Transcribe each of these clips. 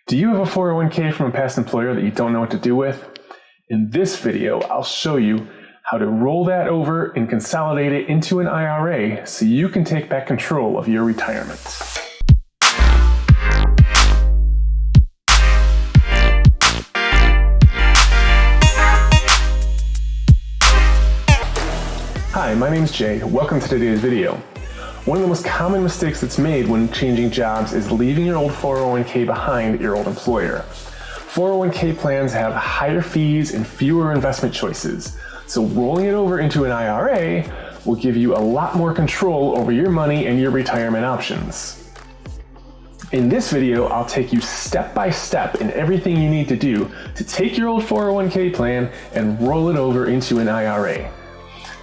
Do you have a 401k from a past employer that you don't know what to do with? In this video, I'll show you how to roll that over and consolidate it into an IRA so you can take back control of your retirement. Hi, my name is Jay. Welcome to today's video. One of the most common mistakes that's made when changing jobs is leaving your old 401k behind at your old employer. 401k plans have higher fees and fewer investment choices, so rolling it over into an IRA will give you a lot more control over your money and your retirement options. In this video, I'll take you step by step in everything you need to do to take your old 401k plan and roll it over into an IRA.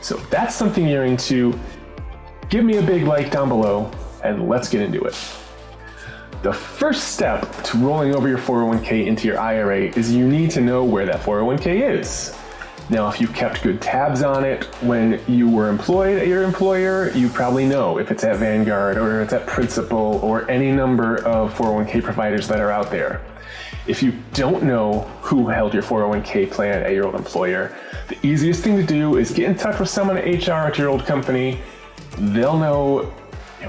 So if that's something you're into, give me a big like down below and let's get into it. The first step to rolling over your 401k into your IRA is you need to know where that 401k is. Now, if you kept good tabs on it when you were employed at your employer, you probably know if it's at Vanguard or it's at Principal or any number of 401k providers that are out there. If you don't know who held your 401k plan at your old employer, the easiest thing to do is get in touch with someone at HR at your old company. They'll know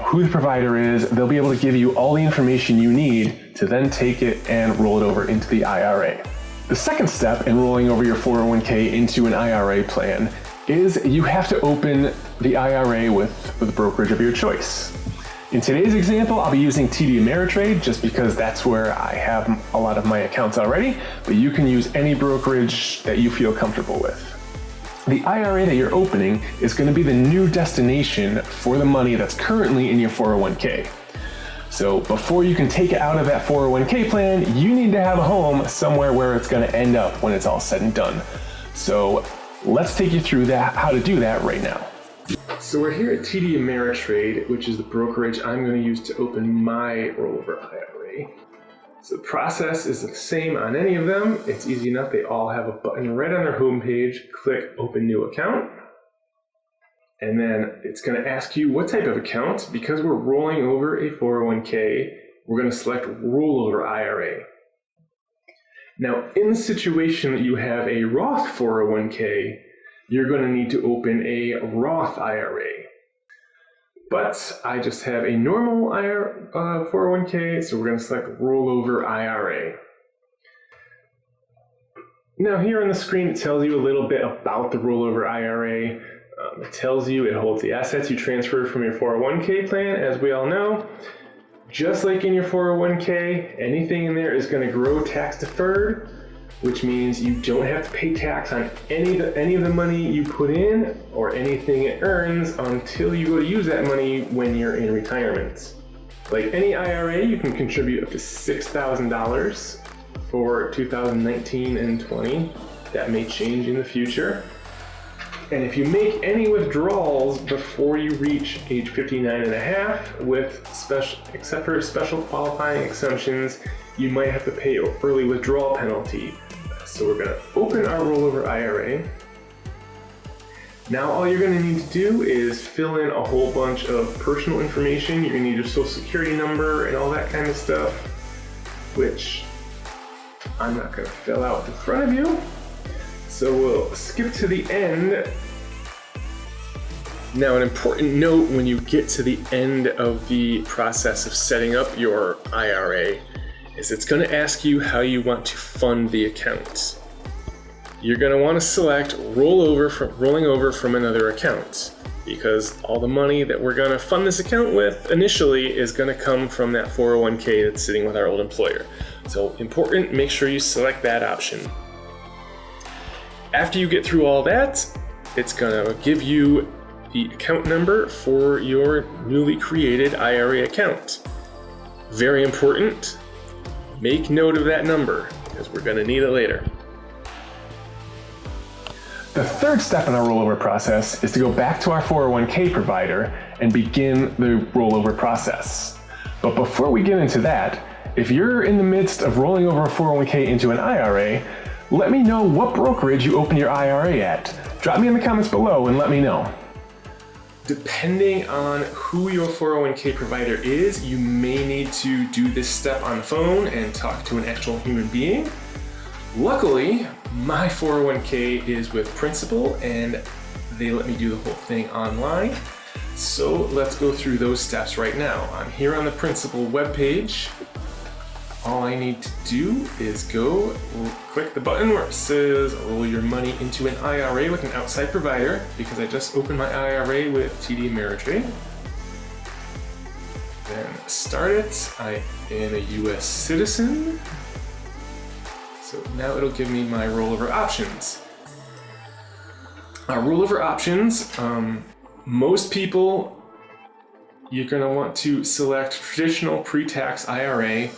who the provider is. They'll be able to give you all the information you need to then take it and roll it over into the IRA. The second step in rolling over your 401k into an IRA plan is you have to open the IRA with the brokerage of your choice. In today's example, I'll be using TD Ameritrade just because that's where I have a lot of my accounts already, but you can use any brokerage that you feel comfortable with. The IRA that you're opening is going to be the new destination for the money that's currently in your 401k. So before you can take it out of that 401k plan, you need to have a home somewhere where it's going to end up when it's all said and done. So let's take you through that, how to do that right now. So we're here at TD Ameritrade, which is the brokerage I'm going to use to open my rollover IRA. So the process is the same on any of them. It's easy enough. They all have a button right on their homepage. Click Open New Account. And then it's going to ask you what type of account. Because we're rolling over a 401k, we're going to select Rollover IRA. Now, in the situation that you have a Roth 401k, you're going to need to open a Roth IRA. But I just have a normal 401k, so we're going to select Rollover IRA. Now here on the screen, it tells you a little bit about the Rollover IRA. It tells you it holds the assets you transferred from your 401k plan, as we all know. Just like in your 401k, anything in there is going to grow tax deferred, which means you don't have to pay tax on any of the money you put in or anything it earns until you go to use that money when you're in retirement. Like any IRA, you can contribute up to $6,000 for 2019 and 20. That may change in the future. And if you make any withdrawals before you reach age 59 and a half, except for special qualifying exemptions, you might have to pay an early withdrawal penalty. So we're going to open our rollover IRA. Now all you're going to need to do is fill in a whole bunch of personal information. You're going to need your social security number and all that kind of stuff, which I'm not going to fill out in front of you. So we'll skip to the end. Now, an important note when you get to the end of the process of setting up your IRA is it's going to ask you how you want to fund the account. You're going to want to select rolling over from another account, because all the money that we're going to fund this account with initially is going to come from that 401k that's sitting with our old employer. So important, make sure you select that option. After you get through all that, it's going to give you the account number for your newly created IRA account. Very important. Make note of that number because we're going to need it later. The third step in our rollover process is to go back to our 401k provider and begin the rollover process. But before we get into that, if you're in the midst of rolling over a 401k into an IRA, let me know what brokerage you open your IRA at. Drop me in the comments below and let me know. Depending on who your 401k provider is, you may need to do this step on the phone and talk to an actual human being. Luckily, my 401k is with Principal and they let me do the whole thing online. So let's go through those steps right now. I'm here on the Principal webpage. All I need to do is go click the button where it says roll your money into an IRA with an outside provider, because I just opened my IRA with TD Ameritrade. Then start it. I am a US citizen. So now it'll give me my rollover options. Rollover options, most people, you're gonna want to select traditional pre-tax IRA.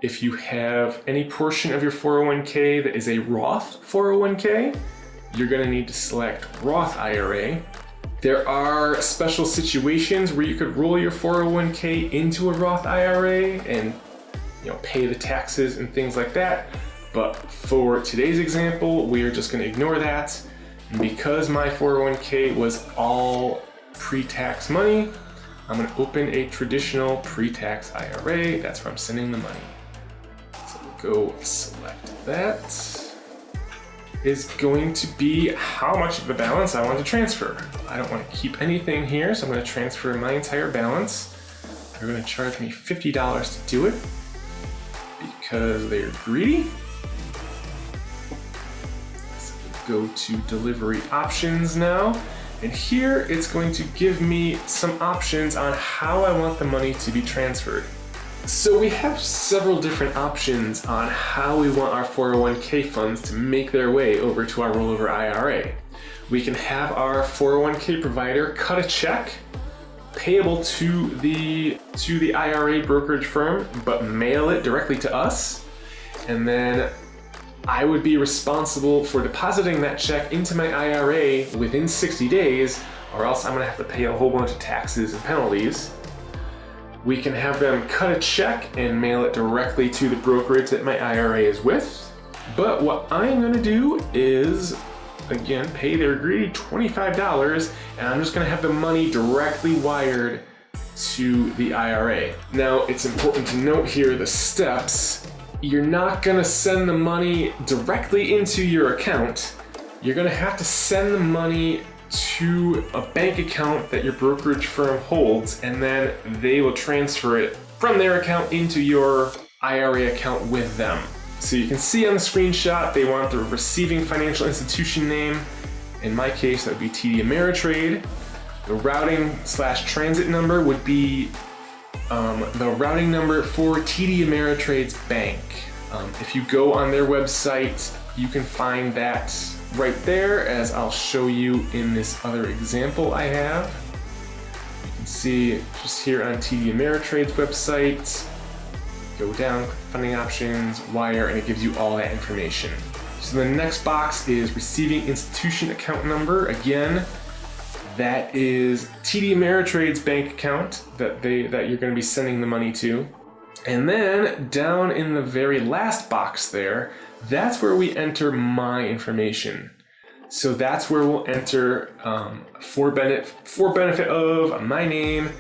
If you have any portion of your 401k that is a Roth 401k, you're going to need to select Roth IRA. There are special situations where you could roll your 401k into a Roth IRA and pay the taxes and things like that. But for today's example, we are just going to ignore that. And because my 401k was all pre-tax money, I'm going to open a traditional pre-tax IRA. That's where I'm sending the money. So we'll go select that. Is going to be how much of the balance I want to transfer. I don't want to keep anything here, so I'm going to transfer my entire balance. They're going to charge me $50 to do it because they're greedy. So we'll go to delivery options now. And here it's going to give me some options on how I want the money to be transferred. So we have several different options on how we want our 401k funds to make their way over to our rollover IRA. We can have our 401k provider cut a check payable to the IRA brokerage firm, but mail it directly to us. And then I would be responsible for depositing that check into my IRA within 60 days, or else I'm gonna have to pay a whole bunch of taxes and penalties. We can have them cut a check and mail it directly to the brokerage that my IRA is with. But what I'm gonna do is, again, pay their greedy $25, and I'm just gonna have the money directly wired to the IRA. Now, it's important to note here the steps. You're not gonna send the money directly into your account. You're gonna have to send the money to a bank account that your brokerage firm holds, and then they will transfer it from their account into your IRA account with them. So you can see on the screenshot, they want the receiving financial institution name. In my case, that would be TD Ameritrade. The routing/transit number would be the routing number for TD Ameritrade's bank. If you go on their website, you can find that right there, as I'll show you in this other example I have. You can see just here on TD Ameritrade's website, go down, funding options, wire, and it gives you all that information. So the next box is receiving institution account number. Again, that is TD Ameritrade's bank account that you're going to be sending the money to. And then down in the very last box there, that's where we enter my information. So that's where we'll enter for benefit of my name,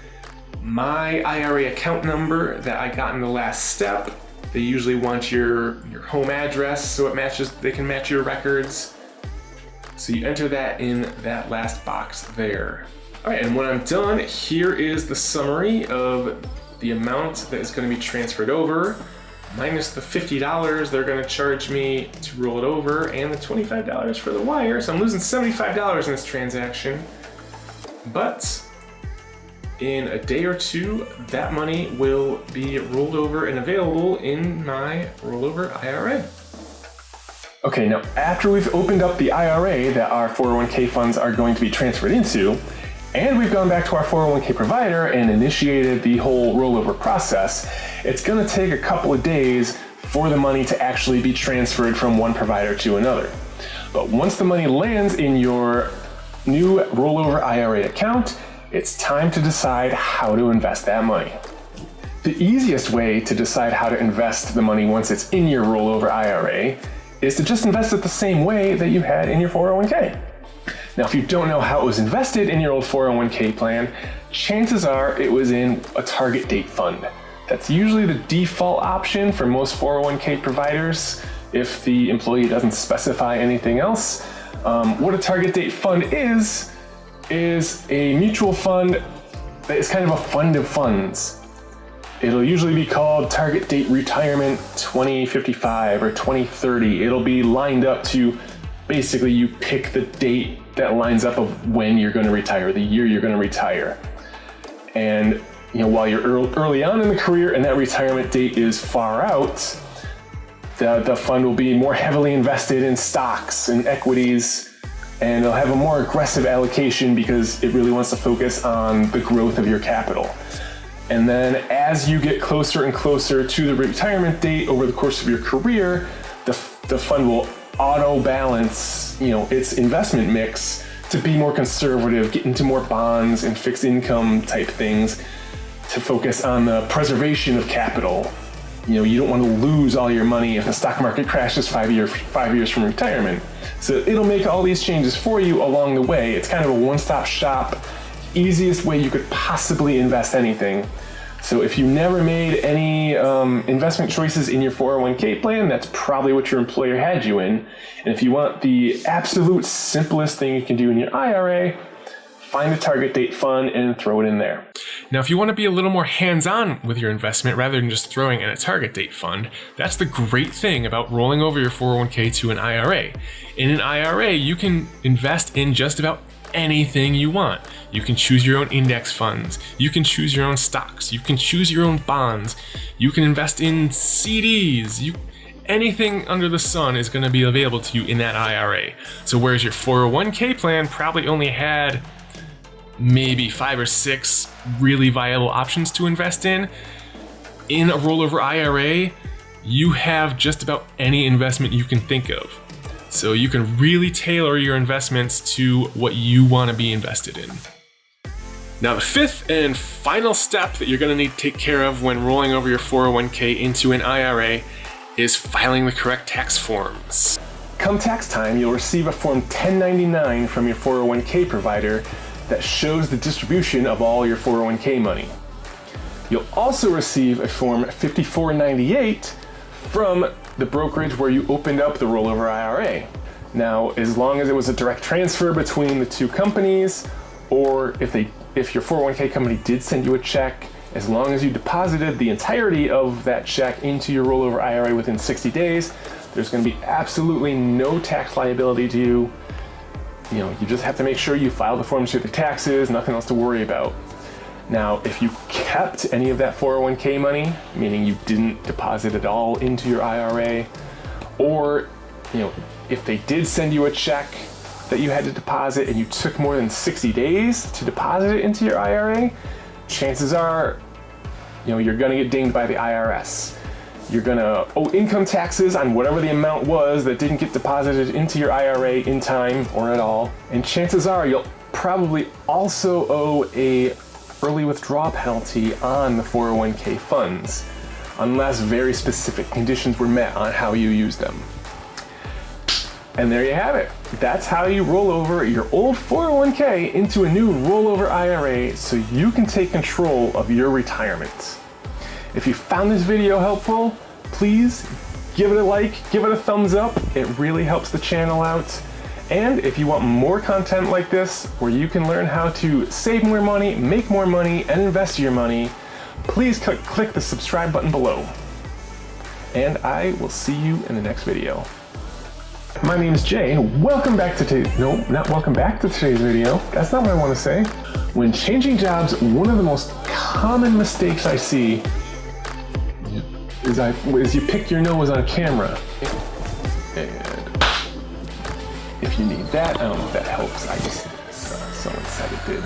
my IRA account number that I got in the last step. They usually want your home address so they can match your records. So you enter that in that last box there. All right, and when I'm done, here is the summary of the amount that is going to be transferred over, minus the $50 they're going to charge me to roll it over, and the $25 for the wire. So I'm losing $75 in this transaction. But in a day or two, that money will be rolled over and available in my rollover IRA. Okay, now after we've opened up the IRA that our 401k funds are going to be transferred into, and we've gone back to our 401k provider and initiated the whole rollover process, it's going to take a couple of days for the money to actually be transferred from one provider to another. But once the money lands in your new rollover IRA account, it's time to decide how to invest that money. The easiest way to decide how to invest the money once it's in your rollover IRA is to just invest it the same way that you had in your 401k. Now, if you don't know how it was invested in your old 401k plan, chances are it was in a target date fund. That's usually the default option for most 401k providers if the employee doesn't specify anything else. What a target date fund is a mutual fund that is kind of a fund of funds. It'll usually be called Target Date Retirement 2055 or 2030. It'll be lined up to basically you pick the date that lines up of when you're going to retire, the year you're going to retire. And while you're early on in the career and that retirement date is far out, the fund will be more heavily invested in stocks and equities, and it'll have a more aggressive allocation because it really wants to focus on the growth of your capital. And then as you get closer and closer to the retirement date over the course of your career, the fund will auto balance, its investment mix to be more conservative, get into more bonds and fixed income type things to focus on the preservation of capital. You don't want to lose all your money if the stock market crashes 5 years from retirement. So it'll make all these changes for you along the way. It's kind of a one-stop shop, easiest way you could possibly invest anything. So if you never made any investment choices in your 401k plan, that's probably what your employer had you in. And if you want the absolute simplest thing you can do in your IRA, find a target date fund and throw it in there. Now, if you want to be a little more hands-on with your investment rather than just throwing in a target date fund, that's the great thing about rolling over your 401k to an IRA. In an IRA, you can invest in just about anything you want. You can choose your own index funds. You can choose your own stocks. You can choose your own bonds. You can invest in CDs. Anything under the sun is going to be available to you in that IRA. So whereas your 401k plan probably only had maybe 5 or 6 really viable options to invest in a rollover IRA, you have just about any investment you can think of. So you can really tailor your investments to what you want to be invested in. Now, the fifth and final step that you're going to need to take care of when rolling over your 401k into an IRA is filing the correct tax forms. Come tax time, you'll receive a Form 1099 from your 401k provider that shows the distribution of all your 401k money. You'll also receive a Form 5498 from the brokerage where you opened up the rollover IRA. Now, as long as it was a direct transfer between the two companies, or if your 401k company did send you a check, as long as you deposited the entirety of that check into your rollover IRA within 60 days, there's going to be absolutely no tax liability to you. You just have to make sure you file the forms with your taxes, nothing else to worry about. Now, if you kept any of that 401k money, meaning you didn't deposit it all into your IRA, or if they did send you a check that you had to deposit and you took more than 60 days to deposit it into your IRA, chances are you're going to get dinged by the IRS. You're going to owe income taxes on whatever the amount was that didn't get deposited into your IRA in time or at all. And chances are you'll probably also owe a early withdrawal penalty on the 401k funds, unless very specific conditions were met on how you use them. And there you have it. That's how you roll over your old 401k into a new rollover IRA so you can take control of your retirement. If you found this video helpful, please give it a like, give it a thumbs up. It really helps the channel out. And if you want more content like this, where you can learn how to save more money, make more money, and invest your money, please click the subscribe button below. And I will see you in the next video. My name is Jay. Welcome back to today's video. That's not what I want to say. When changing jobs, one of the most common mistakes I see is you pick your nose on camera. And if you need that, I don't know if that helps. Someone said it did.